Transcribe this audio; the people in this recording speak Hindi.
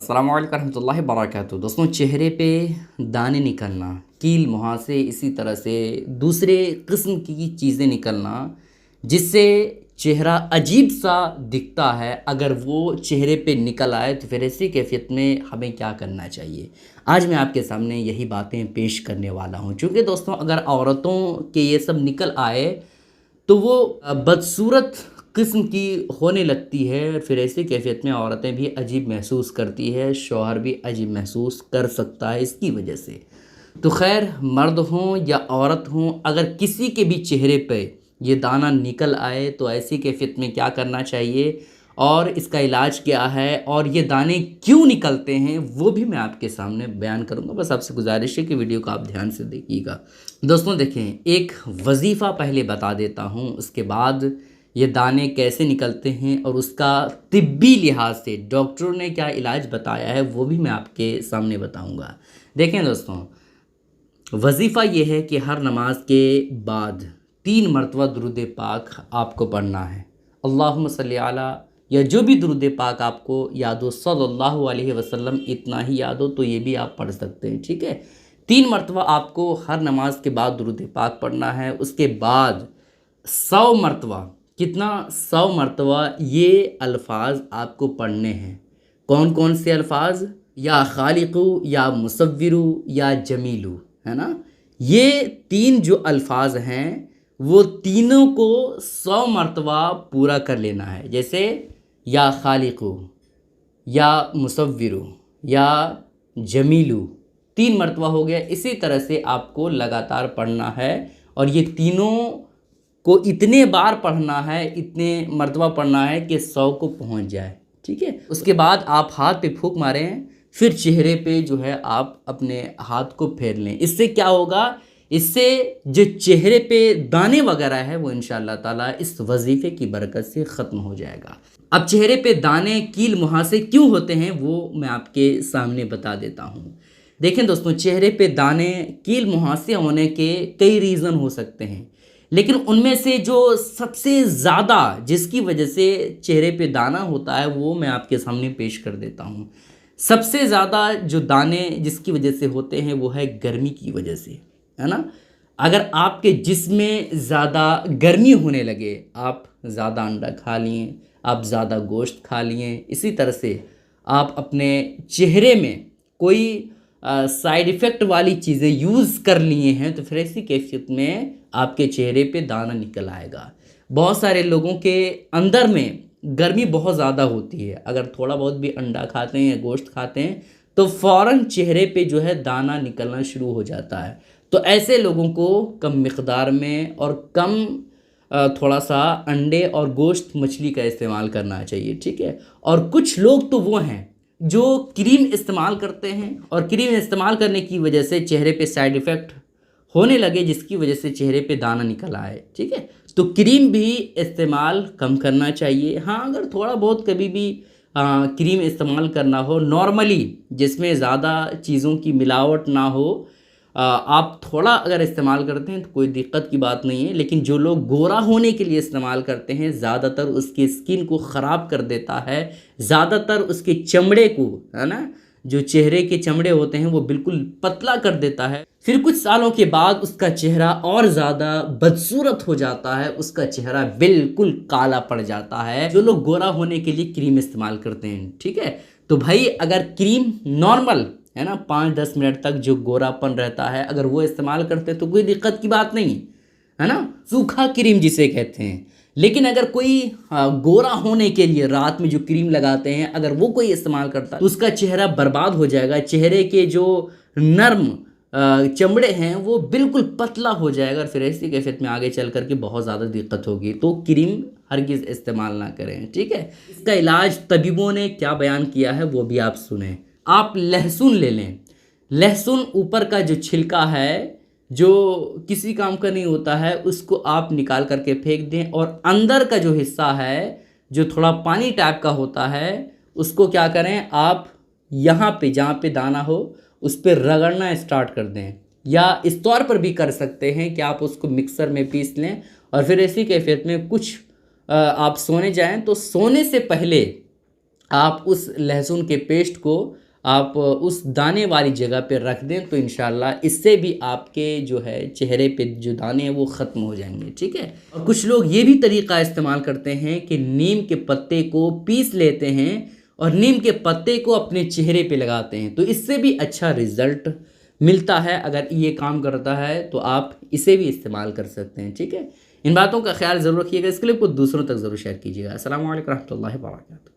अस्सलाम वालेकुम रहमतुल्लाहि वबरकातुहू। दोस्तों, चेहरे पे दाने निकलना, कील मुहासे, इसी तरह से दूसरे किस्म की चीज़ें निकलना जिससे चेहरा अजीब सा दिखता है, अगर वो चेहरे पे निकल आए तो फिर ऐसी कैफियत में हमें क्या करना चाहिए। आज मैं आपके सामने यही बातें पेश करने वाला हूँ। चूँकि दोस्तों, अगर औरतों के ये सब निकल आए तो वो बदसूरत किस्म की होने लगती है और फिर ऐसी कैफियत में औरतें भी अजीब महसूस करती है, शौहर भी अजीब महसूस कर सकता है इसकी वजह से। तो खैर, मर्द हों या औरत हों, अगर किसी के भी चेहरे पे ये दाना निकल आए तो ऐसी कैफियत में क्या करना चाहिए और इसका इलाज क्या है और ये दाने क्यों निकलते हैं वो भी मैं आपके सामने बयान करूंगा। बस आपसे गुजारिश है कि वीडियो को आप ध्यान से देखिएगा। दोस्तों देखें, एक वजीफ़ा पहले बता देता हूँ, उसके बाद ये दाने कैसे निकलते हैं और उसका तिब्बी लिहाज से डॉक्टरों ने क्या इलाज बताया है वो भी मैं आपके सामने बताऊंगा। देखें दोस्तों, वजीफ़ा ये है कि हर नमाज के बाद 3 मरतबा दुरूद पाक आपको पढ़ना है। अल्लाहुम्मा सल्ली अला, या जो भी दुरूद पाक आपको याद हो, सल्लल्लाहु अलैहि वसल्लम, इतना ही याद हो तो ये भी आप पढ़ सकते हैं। ठीक है, 3 मरतबा आपको हर नमाज के बाद दुरूद पाक पढ़ना है। उसके बाद 100 मरतबा, कितना, 100 मरतबा ये अल्फाज आपको पढ़ने हैं। कौन कौन से अल्फाज? या खालिकू, या मुसव्विरू, या जमीलू, है ना। ये 3 जो अल्फाज हैं वो तीनों को 100 मरतबा पूरा कर लेना है। जैसे या खालिकू, या मुसव्विरू, या जमीलू, 3 मरतबा हो गया। इसी तरह से आपको लगातार पढ़ना है और ये तीनों को इतने बार पढ़ना है, इतने मरतबा पढ़ना है कि 100 को पहुंच जाए। ठीक है, उसके बाद आप हाथ पे फूंक मारें, फिर चेहरे पे जो है आप अपने हाथ को फेर लें। इससे क्या होगा? इससे जो चेहरे पे दाने वगैरह है वो इंशाअल्लाह ताला इस वजीफ़े की बरकत से ख़त्म हो जाएगा। अब चेहरे पे दाने, कील मुहासे क्यों होते हैं वो मैं आपके सामने बता देता हूँ। देखें दोस्तों, चेहरे पे दाने, कील मुहासे होने के कई रीज़न हो सकते हैं, लेकिन उनमें से जो सबसे ज़्यादा जिसकी वजह से चेहरे पे दाना होता है वो मैं आपके सामने पेश कर देता हूँ। सबसे ज़्यादा जो दाने जिसकी वजह से होते हैं वो है गर्मी की वजह से, है ना। अगर आपके जिस्म में ज़्यादा गर्मी होने लगे, आप ज़्यादा अंडा खा लिए, आप ज़्यादा गोश्त खा लिए, इसी तरह से आप अपने चेहरे में कोई साइड इफ़ेक्ट वाली चीज़ें यूज़ कर लिए हैं तो फिर ऐसी कैफियत में आपके चेहरे पे दाना निकल आएगा। बहुत सारे लोगों के अंदर में गर्मी बहुत ज़्यादा होती है, अगर थोड़ा बहुत भी अंडा खाते हैं या गोश्त खाते हैं तो फ़ौरन चेहरे पे जो है दाना निकलना शुरू हो जाता है। तो ऐसे लोगों को कम मिक़दार में और कम थोड़ा सा अंडे और गोश्त, मछली का इस्तेमाल करना चाहिए। ठीक है, और कुछ लोग तो वो हैं जो क्रीम इस्तेमाल करते हैं और क्रीम इस्तेमाल करने की वजह से चेहरे पे साइड इफ़ेक्ट होने लगे जिसकी वजह से चेहरे पे दाना निकल आए। ठीक है, तो क्रीम भी इस्तेमाल कम करना चाहिए। हाँ, अगर थोड़ा बहुत कभी भी क्रीम इस्तेमाल करना हो, नॉर्मली जिसमें ज़्यादा चीज़ों की मिलावट ना हो, आप थोड़ा अगर इस्तेमाल करते हैं तो कोई दिक्कत की बात नहीं है। लेकिन जो लोग गोरा होने के लिए इस्तेमाल करते हैं, ज़्यादातर उसकी स्किन को ख़राब कर देता है, ज़्यादातर उसके चमड़े को, है ना, जो चेहरे के चमड़े होते हैं वो बिल्कुल पतला कर देता है। फिर कुछ सालों के बाद उसका चेहरा और ज़्यादा बदसूरत हो जाता है, उसका चेहरा बिल्कुल काला पड़ जाता है, जो लोग गोरा होने के लिए क्रीम इस्तेमाल करते हैं। ठीक है, तो भाई अगर क्रीम नॉर्मल है ना, 5-10 मिनट तक जो गोरापन रहता है, अगर वो इस्तेमाल करते हैं तो कोई दिक्कत की बात नहीं है ना, सूखा क्रीम जिसे कहते हैं। लेकिन अगर कोई गोरा होने के लिए रात में जो क्रीम लगाते हैं, अगर वो कोई इस्तेमाल करता है तो उसका चेहरा बर्बाद हो जाएगा। चेहरे के जो नर्म चमड़े हैं वो बिल्कुल पतला हो जाएगा और फिर ऐसी कैफियत में आगे चल करके बहुत ज़्यादा दिक्कत होगी। तो क्रीम हरगिज़ इस्तेमाल ना करें। ठीक है, इसका इलाज तबीबों ने क्या बयान किया है वो भी आप सुने। आप लहसुन ले लें, लहसुन ऊपर का जो छिलका है जो किसी काम का नहीं होता है उसको आप निकाल करके फेंक दें और अंदर का जो हिस्सा है जो थोड़ा पानी टाइप का होता है उसको क्या करें, आप यहाँ पे जहाँ पे दाना हो उस पर रगड़ना स्टार्ट कर दें, या इस तौर पर भी कर सकते हैं कि आप उसको मिक्सर में पीस लें और फिर ऐसी कैफियत में कुछ आप सोने जाएं तो सोने से पहले आप उस लहसुन के पेस्ट को आप उस दाने वाली जगह पे रख दें तो इंशाल्लाह इससे भी आपके जो है चेहरे पे जो दाने हैं वो ख़त्म हो जाएंगे, ठीक है। और कुछ लोग ये भी तरीक़ा इस्तेमाल करते हैं कि नीम के पत्ते को पीस लेते हैं और नीम के पत्ते को अपने चेहरे पे लगाते हैं, तो इससे भी अच्छा रिज़ल्ट मिलता है। अगर ये काम करता है तो आप इसे भी इस्तेमाल कर सकते हैं, ठीक है। इन बातों का ख्याल ज़रूर रखिएगा। इस क्लिप को दूसरों तक ज़रूर शेयर कीजिएगा। अस्सलामु अलैकुम रहमतुल्लाहि व बरकातहू।